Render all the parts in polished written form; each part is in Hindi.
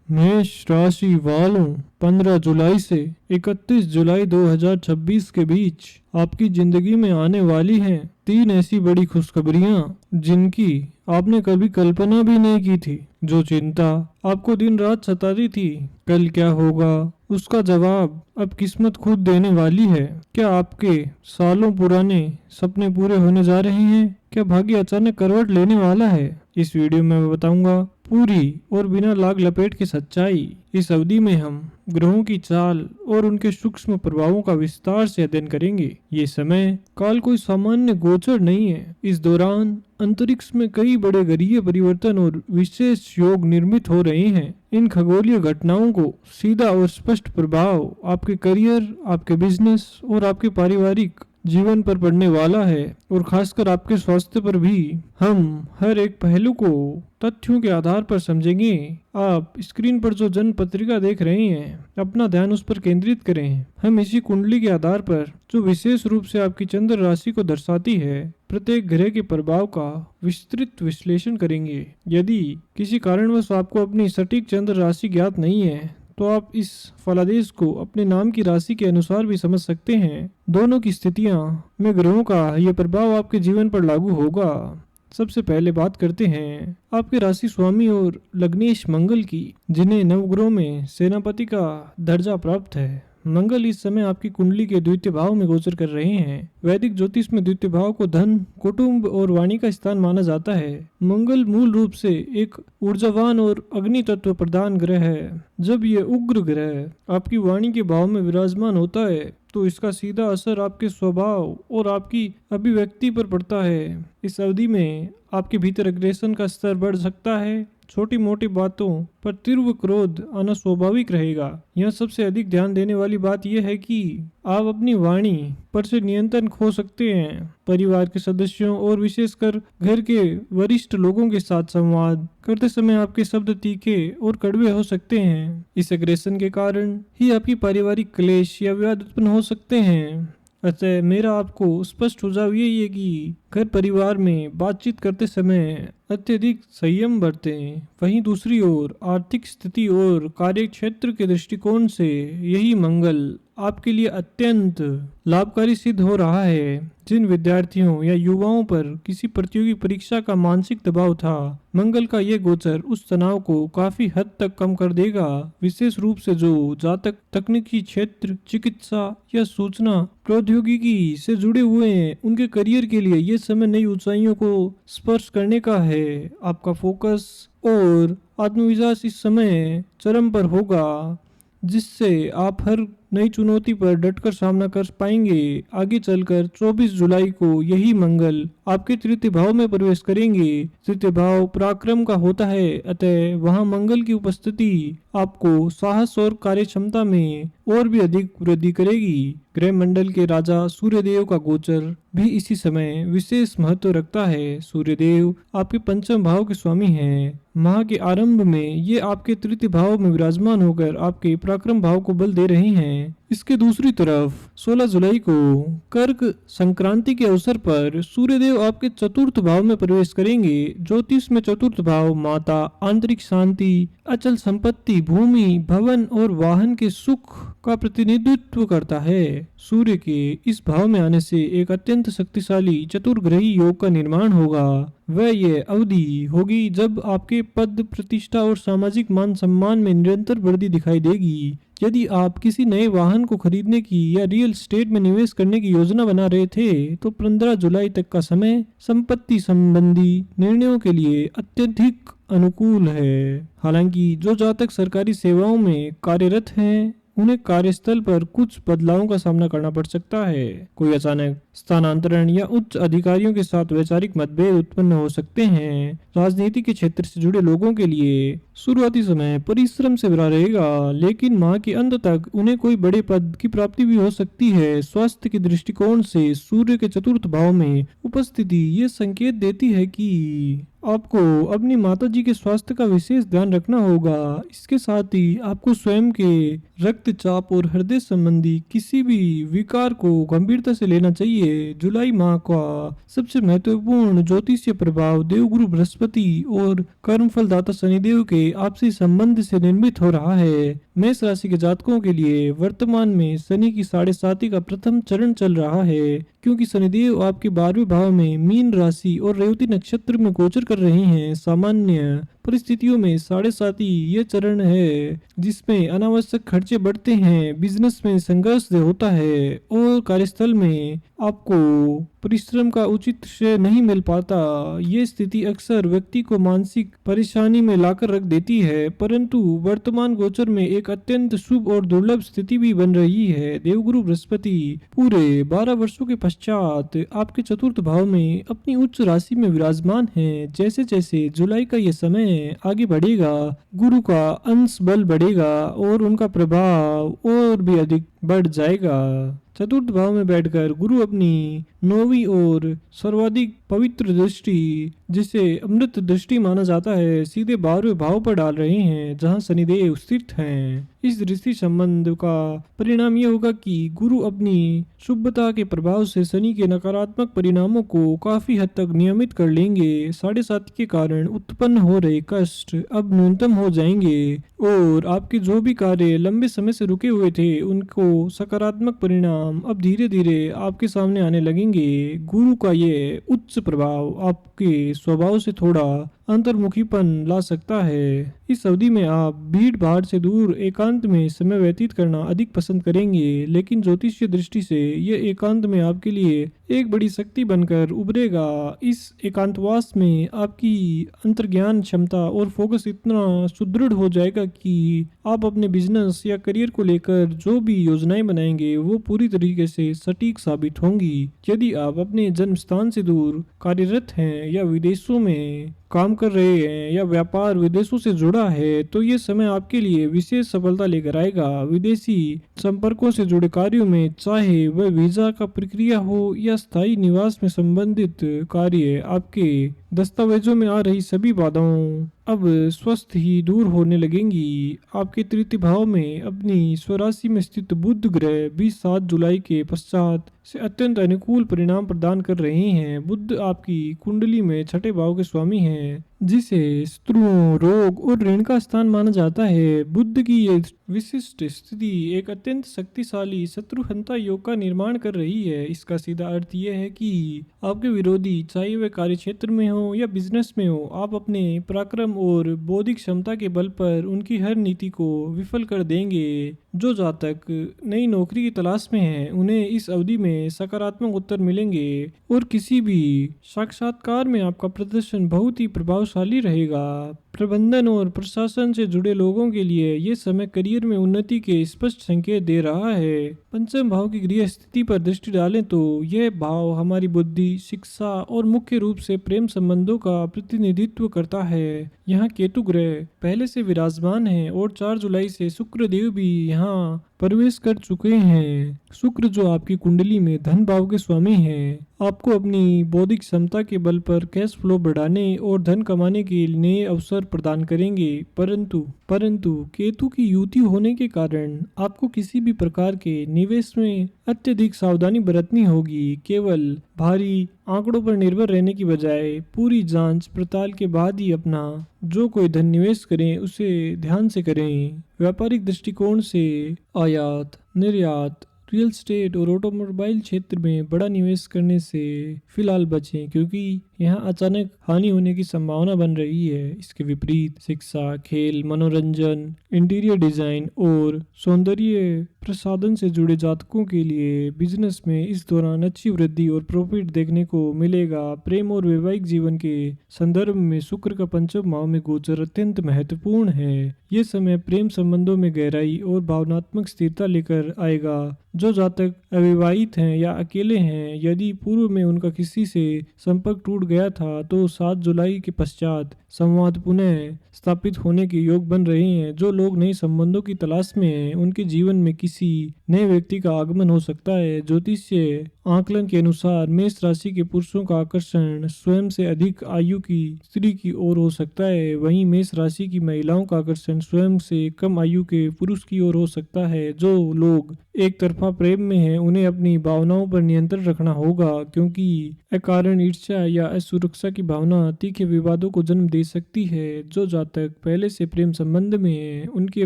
मेष राशि वालों, 15 जुलाई से 31 जुलाई 2026 के बीच आपकी जिंदगी में आने वाली हैं 3 ऐसी बड़ी खुशखबरियां जिनकी आपने कभी कल्पना भी नहीं की थी। जो चिंता आपको दिन रात सताती थी, कल क्या होगा, उसका जवाब अब किस्मत खुद देने वाली है। क्या आपके सालों पुराने सपने पूरे होने जा रहे हैं? क्या भाग्य अचानक करवट लेने वाला है? इस वीडियो में मैं बताऊंगा पूरी और बिना लाग लपेट की सच्चाई। इस अवधि में हम ग्रहों की चाल और उनके सूक्ष्म प्रभावों का विस्तार से अध्ययन करेंगे। ये समय काल कोई सामान्य गोचर नहीं है। इस दौरान अंतरिक्ष में कई बड़े ग्रहीय परिवर्तन और विशेष योग निर्मित हो रहे हैं। इन खगोलीय घटनाओं को सीधा और स्पष्ट प्रभाव आपके करियर, आपके बिजनेस और आपके पारिवारिक जीवन पर पड़ने वाला है, और खासकर आपके स्वास्थ्य पर भी। हम हर एक पहलू को तथ्यों के आधार पर समझेंगे। आप स्क्रीन पर जो जन्म पत्रिका देख रहे हैं, अपना ध्यान उस पर केंद्रित करें। हम इसी कुंडली के आधार पर, जो विशेष रूप से आपकी चंद्र राशि को दर्शाती है, प्रत्येक ग्रह के प्रभाव का विस्तृत विश्लेषण करेंगे। यदि किसी कारणवश आपको अपनी सटीक चंद्र राशि ज्ञात नहीं है, तो आप इस फलादेश को अपने नाम की राशि के अनुसार भी समझ सकते हैं। दोनों की स्थितियां में ग्रहों का यह प्रभाव आपके जीवन पर लागू होगा। सबसे पहले बात करते हैं आपके राशि स्वामी और लग्नेश मंगल की, जिन्हें नवग्रहों में सेनापति का दर्जा प्राप्त है। मंगल इस समय आपकी कुंडली के द्वितीय भाव में गोचर कर रहे हैं। वैदिक ज्योतिष में द्वितीय भाव को धन, कुटुंब और वाणी का स्थान माना जाता है। मंगल मूल रूप से एक ऊर्जावान और अग्नि तत्व प्रधान ग्रह है। जब ये उग्र ग्रह आपकी वाणी के भाव में विराजमान होता है, तो इसका सीधा असर आपके स्वभाव और आपकी अभिव्यक्ति पर पड़ता है। इस अवधि में आपके भीतर अग्रेशन का स्तर बढ़ सकता है। छोटी मोटी बातों पर तीव्र क्रोध आना स्वाभाविक रहेगा। यह सबसे अधिक ध्यान देने वाली बात यह है कि आप अपनी वाणी पर से नियंत्रण खो सकते हैं। परिवार के सदस्यों और विशेषकर घर के वरिष्ठ लोगों के साथ संवाद करते समय आपके शब्द तीखे और कड़वे हो सकते हैं। इस एग्रेशन के कारण ही आपकी पारिवारिक क्लेश या विवाद उत्पन्न हो सकते हैं। अतः मेरा आपको स्पष्ट सुझाव यही है कि घर परिवार में बातचीत करते समय अत्यधिक संयम बरतें। वहीं दूसरी ओर आर्थिक स्थिति और कार्य क्षेत्र के दृष्टिकोण से यही मंगल आपके लिए अत्यंत लाभकारी सिद्ध हो रहा है। जिन विद्यार्थियों या युवाओं पर किसी प्रतियोगी परीक्षा का मानसिक दबाव था, मंगल का ये गोचर उस तनाव को काफी हद तक कम कर देगा। विशेष रूप से जो जातक तकनीकी क्षेत्र, चिकित्सा या सूचना प्रौद्योगिकी से जुड़े हुए हैं, उनके करियर के लिए ये समय नई ऊंचाइयों को स्पर्श करने का है। आपका फोकस और आत्मविश्वास इस समय चरम पर होगा, जिससे आप हर नई चुनौती पर डटकर सामना कर पाएंगे। आगे चलकर 24 जुलाई को यही मंगल आपके तृतीय भाव में प्रवेश करेंगे। तृतीय भाव पराक्रम का होता है, अतः वहां मंगल की उपस्थिति आपको साहस और कार्य क्षमता में और भी अधिक वृद्धि करेगी। ग्रह मंडल के राजा सूर्यदेव का गोचर भी इसी समय विशेष महत्व रखता है। सूर्यदेव आपके पंचम भाव के स्वामी हैं। माह के आरंभ में ये आपके तृतीय भाव में विराजमान होकर आपके पराक्रम भाव को बल दे रहे हैं। इसके दूसरी तरफ 16 जुलाई को कर्क संक्रांति के अवसर पर सूर्यदेव आपके चतुर्थ भाव में प्रवेश करेंगे। ज्योतिष में चतुर्थ भाव माता, आंतरिक शांति, अचल संपत्ति, भूमि, भवन और वाहन के सुख का प्रतिनिधित्व करता है। सूर्य के इस भाव में आने से एक अत्यंत शक्तिशाली चतुर्ग्रही योग का निर्माण होगा। वह ये अवधि होगी जब आपके पद, प्रतिष्ठा और सामाजिक मान सम्मान में निरंतर वृद्धि दिखाई देगी। यदि आप किसी नए वाहन को खरीदने की या रियल एस्टेट में निवेश करने की योजना बना रहे थे, तो 15 जुलाई तक का समय संपत्ति संबंधी निर्णयों के लिए अत्यधिक अनुकूल है। हालांकि जो जातक सरकारी सेवाओं में कार्यरत हैं, उन्हें कार्यस्थल पर कुछ बदलावों का सामना करना पड़ सकता है। कोई अचानक स्थानांतरण या उच्च अधिकारियों के साथ वैचारिक मतभेद उत्पन्न हो सकते हैं। राजनीति के क्षेत्र से जुड़े लोगों के लिए शुरुआती समय परिश्रम से भरा रहेगा, लेकिन माह के अंत तक उन्हें कोई बड़े पद की प्राप्ति भी हो सकती है। स्वास्थ्य के दृष्टिकोण से सूर्य के चतुर्थ भाव में उपस्थिति ये संकेत देती है कि आपको अपनी माताजी के स्वास्थ्य का विशेष ध्यान रखना होगा। इसके साथ ही आपको स्वयं के रक्तचाप और हृदय संबंधी किसी भी विकार को गंभीरता से लेना चाहिए। जुलाई माह का सबसे महत्वपूर्ण ज्योतिषीय प्रभाव देवगुरु बृहस्पति और कर्मफलदाता शनिदेव के आपसी संबंध से निर्मित हो रहा है। मेष राशि के जातकों के लिए वर्तमान में शनि की 7.5 का प्रथम चरण चल रहा है, क्योंकि शनिदेव आपके 12वें भाव में मीन राशि और रेवती नक्षत्र में गोचर कर रहे हैं। सामान्य परिस्थितियों में 7.5 ये चरण है जिसमें अनावश्यक खर्चे बढ़ते हैं, बिजनेस में संघर्ष होता है और कार्यस्थल में आपको परिश्रम का उचित श्रेय नहीं मिल पाता। ये स्थिति अक्सर व्यक्ति को मानसिक परेशानी में लाकर रख देती है, परंतु वर्तमान गोचर में एक अत्यंत शुभ और दुर्लभ स्थिति भी बन रही है। देवगुरु बृहस्पति पूरे 12 वर्षों के पश्चात आपके चतुर्थ भाव में अपनी उच्च राशि में विराजमान हैं। जैसे जैसे जुलाई का ये समय आगे बढ़ेगा, गुरु का अंश बल बढ़ेगा और उनका प्रभाव और भी अधिक बढ़ जाएगा। चतुर्थ भाव में बैठकर गुरु अपनी 9वीं और सर्वाधिक पवित्र दृष्टि, जिसे अमृत दृष्टि माना जाता है, सीधे 12वें भाव पर डाल रहे हैं जहां शनिदेव स्थित हैं। इस दृष्टि संबंध का परिणाम ये होगा कि गुरु अपनी शुभता के प्रभाव से शनि के नकारात्मक परिणामों को काफी हद तक नियमित कर लेंगे। 7.5 के कारण उत्पन्न हो रहे कष्ट अब न्यूनतम हो जाएंगे और आपके जो भी कार्य लंबे समय से रुके हुए थे उनको सकारात्मक परिणाम अब धीरे धीरे आपके सामने आने लगेंगे। गुरु का ये उच्च प्रभाव आपके स्वभाव से थोड़ा अंतर्मुखीपन ला सकता है। इस अवधि में आप भीड़ भाड़ से दूर एकांत में समय व्यतीत करना अधिक पसंद करेंगे, लेकिन ज्योतिषीय दृष्टि से यह एकांत में आपके लिए एक बड़ी शक्ति बनकर उभरेगा। इस एकांतवास में आपकी अंतर्ज्ञान क्षमता और फोकस इतना सुदृढ़ हो जाएगा कि आप अपने बिजनेस या करियर को लेकर जो भी योजनाएं बनाएंगे वो पूरी तरीके से सटीक साबित होंगी। यदि आप अपने जन्म स्थान से दूर कार्यरत हैं या विदेशों में काम कर रहे हैं या व्यापार विदेशों से जुड़ा है तो ये समय आपके लिए विशेष सफलता लेकर आएगा। विदेशी संपर्कों से जुड़े कार्यों में, चाहे वह वीजा का प्रक्रिया हो या स्थायी निवास में संबंधित कार्य, आपके दस्तावेजों में आ रही सभी बाधाओं अब स्वस्थ ही दूर होने लगेंगी। आपके तृतीय भाव में अपनी स्वराशि में स्थित बुध ग्रह 27 जुलाई के पश्चात से अत्यंत अनुकूल परिणाम प्रदान कर रहे हैं। बुध आपकी कुंडली में 6ठे भाव के स्वामी हैं, जिसे शत्रुओं, रोग और ऋण का स्थान माना जाता है। बुध की ये विशिष्ट स्थिति एक अत्यंत शक्तिशाली शत्रुहंता योग का निर्माण कर रही है। इसका सीधा अर्थ यह है कि आपके विरोधी, चाहे वे कार्य क्षेत्र में हो या बिजनेस में हो, आप अपने पराक्रम और बौद्धिक क्षमता के बल पर उनकी हर नीति को विफल कर देंगे। जो जातक नई नौकरी की तलाश में हैं, उन्हें इस अवधि में सकारात्मक उत्तर मिलेंगे और किसी भी साक्षात्कार में आपका प्रदर्शन बहुत ही प्रभावशाली रहेगा। प्रबंधन और प्रशासन से जुड़े लोगों के लिए ये समय करियर में उन्नति के स्पष्ट संकेत दे रहा है। पंचम भाव की गृह स्थिति पर दृष्टि डालें तो यह भाव हमारी बुद्धि, शिक्षा और मुख्य रूप से प्रेम संबंधों का प्रतिनिधित्व करता है। यहाँ केतु ग्रह पहले से विराजमान है और 4 जुलाई से शुक्र देव भी यहाँ प्रवेश कर चुके हैं। शुक्र जो आपकी कुंडली में धन भाव के स्वामी हैं, आपको अपनी बौद्धिक क्षमता के बल पर कैश फ्लो बढ़ाने और धन कमाने के नए अवसर प्रदान करेंगे। परंतु केतु की युति होने के कारण आपको किसी भी प्रकार के निवेश में अत्यधिक सावधानी बरतनी होगी। केवल भारी आंकड़ों पर निर्भर रहने की बजाय पूरी जांच पड़ताल के बाद ही अपना जो कोई धन निवेश करें उसे ध्यान से करें। व्यापारिक दृष्टिकोण से आयात, निर्यात, रियल एस्टेट और ऑटोमोबाइल क्षेत्र में बड़ा निवेश करने से फिलहाल बचें, क्योंकि यहाँ अचानक हानि होने की संभावना बन रही है। इसके विपरीत शिक्षा, खेल, मनोरंजन, इंटीरियर डिजाइन और सौंदर्य प्रसाधन से जुड़े जातकों के लिए बिजनेस में इस दौरान अच्छी वृद्धि और प्रॉफिट देखने को मिलेगा। प्रेम और वैवाहिक जीवन के संदर्भ में शुक्र का पंचम भाव में गोचर अत्यंत महत्वपूर्ण है। ये समय प्रेम संबंधों में गहराई और भावनात्मक स्थिरता लेकर आएगा। जो जातक अविवाहित हैं या अकेले हैं, यदि पूर्व में उनका किसी से संपर्क टूट गया था तो 7 जुलाई के पश्चात संवाद पुनः स्थापित होने के योग बन रहे हैं। जो लोग नए संबंधों की तलाश में हैं, उनके जीवन में किसी नए व्यक्ति का आगमन हो सकता है। ज्योतिष्य आकलन के अनुसार मेष राशि के पुरुषों का आकर्षण स्वयं से अधिक आयु की स्त्री की ओर हो सकता है, वहीं मेष राशि की महिलाओं का आकर्षण स्वयं से कम आयु के पुरुष की ओर हो सकता है। जो लोग एक तरफा प्रेम में हैं, उन्हें अपनी भावनाओं पर नियंत्रण रखना होगा, क्योंकि अकारण ईर्ष्या या असुरक्षा की भावना तीखे विवादों को जन्म दे सकती है। जो जातक पहले से प्रेम संबंध में हैं, उनके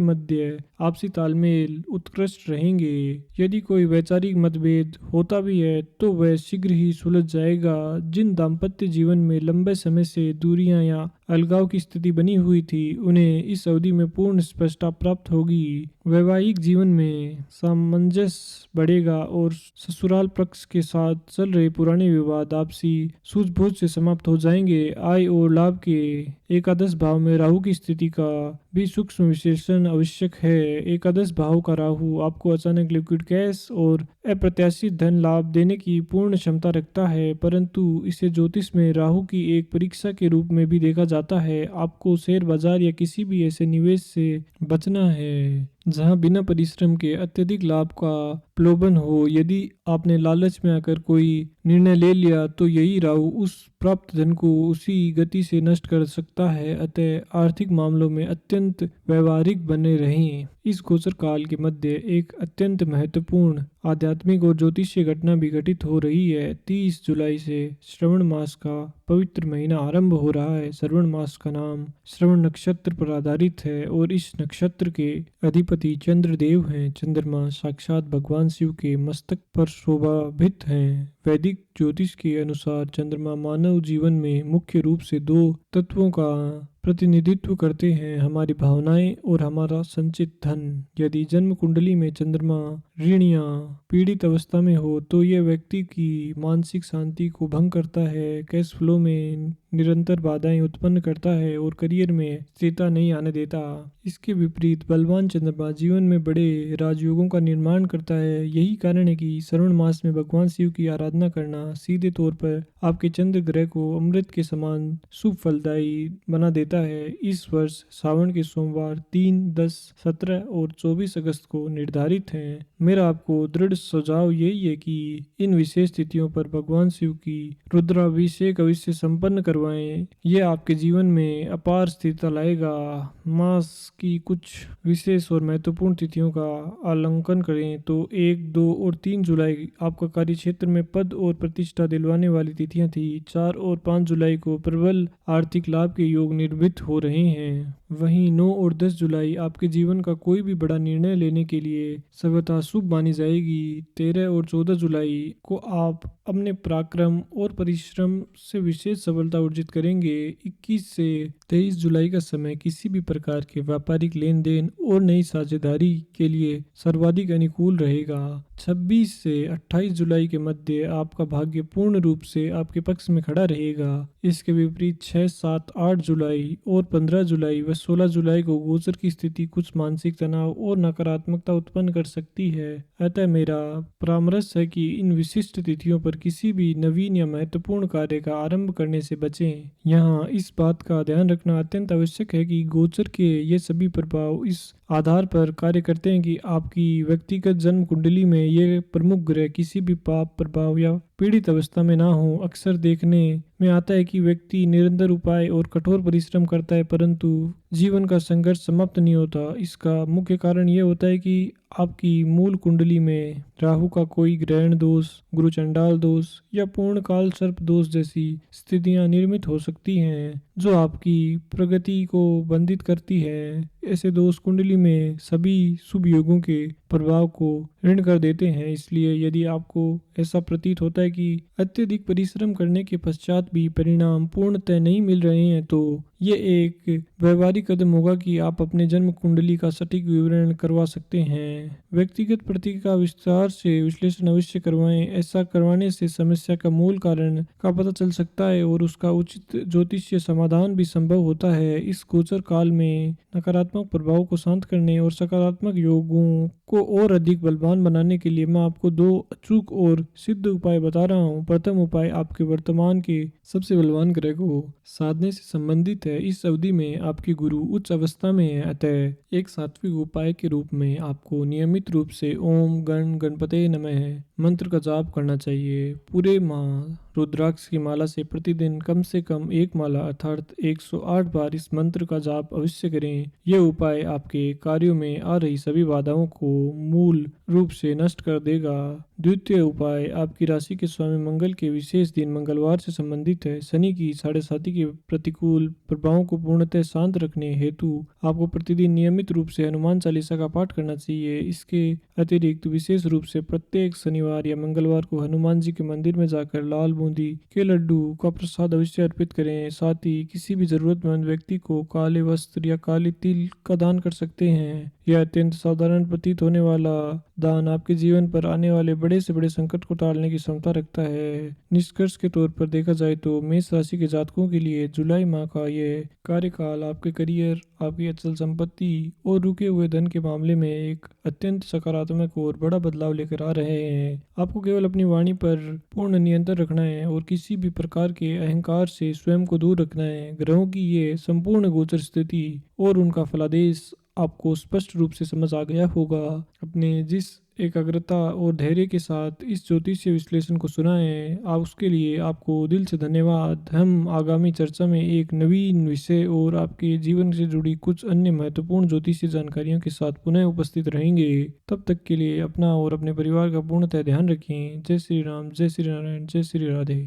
मध्य आपसी तालमेल उत्कृष्ट रहेंगे। यदि कोई वैचारिक मतभेद होता भी है तो वह शीघ्र ही सुलझ जाएगा। जिन दाम्पत्य जीवन में लंबे समय से दूरियां या अलगाव की स्थिति बनी हुई थी, उन्हें इस अवधि में पूर्ण स्पष्टता प्राप्त होगी। वैवाहिक जीवन में सामंजस्य बढ़ेगा और ससुराल पक्ष के साथ चल रहे पुराने विवाद आपसी सूझबूझ से समाप्त हो जाएंगे। आय और लाभ के एकादश भाव में राहु की स्थिति का भी सूक्ष्म विश्लेषण आवश्यक है। एकादश भाव का राहु आपको अचानक लिक्विड कैश और अप्रत्याशित धन लाभ देने की पूर्ण क्षमता रखता है, परंतु इसे ज्योतिष में राहु की एक परीक्षा के रूप में भी देखा जाता है। आपको शेयर बाजार या किसी भी ऐसे निवेश से बचना है जहां बिना परिश्रम के अत्यधिक लाभ का प्रलोभन हो। यदि आपने लालच में आकर कोई निर्णय ले लिया तो यही राहु उस प्राप्त धन को उसी गति से नष्ट कर सकता है। अतः आर्थिक मामलों में अत्यंत व्यवहारिक बने रहें। इस गोचर काल के मध्य एक अत्यंत महत्वपूर्ण आध्यात्मिक और ज्योतिषीय घटना भी घटित हो रही है। 30 जुलाई से श्रवण मास का पवित्र महीना आरंभ हो रहा है। श्रवण मास का नाम श्रवण नक्षत्र पर आधारित है और इस नक्षत्र के अधिपति चंद्रदेव हैं। चंद्रमा साक्षात भगवान शिव के मस्तक पर शोभाभित हैं। वैदिक ज्योतिष के अनुसार चंद्रमा मानव जीवन में मुख्य रूप से दो तत्वों का प्रतिनिधित्व करते हैं, हमारी भावनाएं और हमारा संचित धन। यदि जन्म कुंडली में चंद्रमा ऋण या पीड़ित अवस्था में हो तो यह व्यक्ति की मानसिक शांति को भंग करता है, कैश फ्लो में निरंतर बाधाएं उत्पन्न करता है और करियर में स्थिरता नहीं आने देता। इसके विपरीत बलवान चंद्रमा जीवन में बड़े राजयोगों का निर्माण करता है। यही कारण है कि श्रवण मास में भगवान शिव की आराधना करना सीधे तौर पर आपके चंद्र ग्रह को अमृत के समान शुभ फलदायी बना देता है। इस वर्ष सावन के सोमवार 3, 10, 17 और 24 अगस्त को निर्धारित हैं। मेरा आपको दृढ़ सुझाव यही है कि इन विशेष तिथियों पर भगवान शिव की रुद्राभिषेक अवश्य संपन्न करवाएं। यह आपके जीवन में अपार स्थिरता लाएगा। मास की कुछ विशेष और महत्वपूर्ण तिथियों का आलंकन करें तो 1, 2 और 3 जुलाई आपका कार्य क्षेत्र में पद और प्रतिष्ठा दिलवाने वाली तिथियां थी। 4 और 5 जुलाई को प्रबल आर्थिक लाभ के योग निर्मित हो रहे हैं। वहीं 9 और 10 जुलाई आपके जीवन का कोई भी बड़ा निर्णय लेने के लिए सर्वथा शुभ मानी जाएगी। 13 और 14 जुलाई को आप अपने पराक्रम और परिश्रम से विशेष सफलता अर्जित करेंगे। 21 से 23 जुलाई का समय किसी भी प्रकार के व्यापारिक लेन देन और नई साझेदारी के लिए सर्वाधिक अनुकूल रहेगा। 26 से 28 जुलाई के मध्य आपका भाग्य पूर्ण रूप से आपके पक्ष में खड़ा रहेगा। इसके विपरीत 6, 7, 8 जुलाई और 15 जुलाई व 16 जुलाई को गोचर की स्थिति कुछ मानसिक तनाव और नकारात्मकता उत्पन्न कर सकती है। अतः मेरा परामर्श है कि इन विशिष्ट तिथियों पर किसी भी नवीन या महत्वपूर्ण कार्य का आरंभ करने से बचें। यहाँ इस बात का ध्यान रखना अत्यंत आवश्यक है कि गोचर के ये सभी प्रभाव इस आधार पर कार्य करते हैं कि आपकी व्यक्तिगत जन्म कुंडली में ये प्रमुख ग्रह किसी भी पाप प्रभाव या पीड़ित अवस्था में ना हो। अक्सर देखने में आता है कि व्यक्ति निरंतर उपाय और कठोर परिश्रम करता है, परंतु जीवन का संघर्ष समाप्त नहीं होता। इसका मुख्य कारण ये होता है कि आपकी मूल कुंडली में राहु का कोई ग्रहण दोष, गुरु चंडाल दोष या पूर्ण काल सर्प दोष जैसी स्थितियां निर्मित हो सकती हैं, जो आपकी प्रगति को बंधित करती है। ऐसे दोष कुंडली में सभी शुभ योगों के प्रभाव को ऋण कर देते हैं। इसलिए यदि आपको ऐसा प्रतीत होता है कि अत्यधिक परिश्रम करने के पश्चात भी परिणाम पूर्णतः नहीं मिल रहे हैं, तो ये एक व्यवहारिक कदम होगा कि आप अपने जन्म कुंडली का सटीक विवरण करवा सकते हैं। व्यक्तिगत प्रतीक का विस्तार से विश्लेषण अवश्य करवाएं। ऐसा करवाने से समस्या का मूल कारण का पता चल सकता है और उसका उचित ज्योतिषीय समाधान भी संभव होता है। इस गोचर काल में नकारात्मक प्रभाव को शांत करने और सकारात्मक योगों को और अधिक बलवान बनाने के लिए मैं आपको 2 अचूक और सिद्ध उपाय बता रहा हूँ। प्रथम उपाय आपके वर्तमान के सबसे बलवान ग्रह को साधने से संबंधित है। है इस अवधि में आपकी गुरु उच्च अवस्था में है, अतः एक सात्विक उपाय के रूप में आपको नियमित रूप से ओम गण गणपते नमः मंत्र का जाप करना चाहिए। पूरे माह रुद्राक्ष की माला से प्रतिदिन कम से कम एक माला अर्थात 108 बार इस मंत्र का जाप अवश्य करें। यह उपाय आपके कार्यों में आ रही सभी बाधाओं को मूल रूप से नष्ट कर देगा। द्वितीय उपाय आपकी राशि के स्वामी मंगल के विशेष दिन मंगलवार से संबंधित है। शनि की 7.5 के प्रतिकूल प्रभावों को पूर्णतः शांत रखने हेतु आपको प्रतिदिन नियमित रूप से हनुमान चालीसा का पाठ करना चाहिए। इसके अतिरिक्त विशेष रूप से प्रत्येक शनिवार या मंगलवार को हनुमान जी के मंदिर में जाकर लाल बूंदी के लड्डू का प्रसाद अवश्य अर्पित करें। साथ ही किसी भी जरूरतमंद व्यक्ति को काले वस्त्र या काले तिल का दान कर सकते हैं। यह अत्यंत साधारण प्रतीत होने वाला दान आपके जीवन पर आने वाले बड़े से बड़े संकट को टालने की क्षमता रखता है। निष्कर्ष के तौर पर देखा जाए तो मेष राशि के जातकों के लिए जुलाई माह का यह कार्यकाल आपके करियर, आपकी अचल संपत्ति और रुके हुए धन के मामले में एक अत्यंत सकारात्मक और बड़ा बदलाव लेकर आ रहे हैं। आपको केवल अपनी वाणी पर पूर्ण नियंत्रण रखना है और किसी भी प्रकार के अहंकार से स्वयं को दूर रखना है। ग्रहों की ये संपूर्ण गोचर स्थिति और उनका फलादेश आपको स्पष्ट रूप से समझ आ गया होगा। अपने जिस एकाग्रता और धैर्य के साथ इस ज्योतिषीय विश्लेषण को सुना है, आप उसके लिए आपको दिल से धन्यवाद। हम आगामी चर्चा में एक नवीन विषय और आपके जीवन से जुड़ी कुछ अन्य महत्वपूर्ण ज्योतिषीय जानकारियों के साथ पुनः उपस्थित रहेंगे। तब तक के लिए अपना और अपने परिवार का पूर्णतः ध्यान रखें। जय श्री राम, जय श्री नारायण, जय श्री राधे।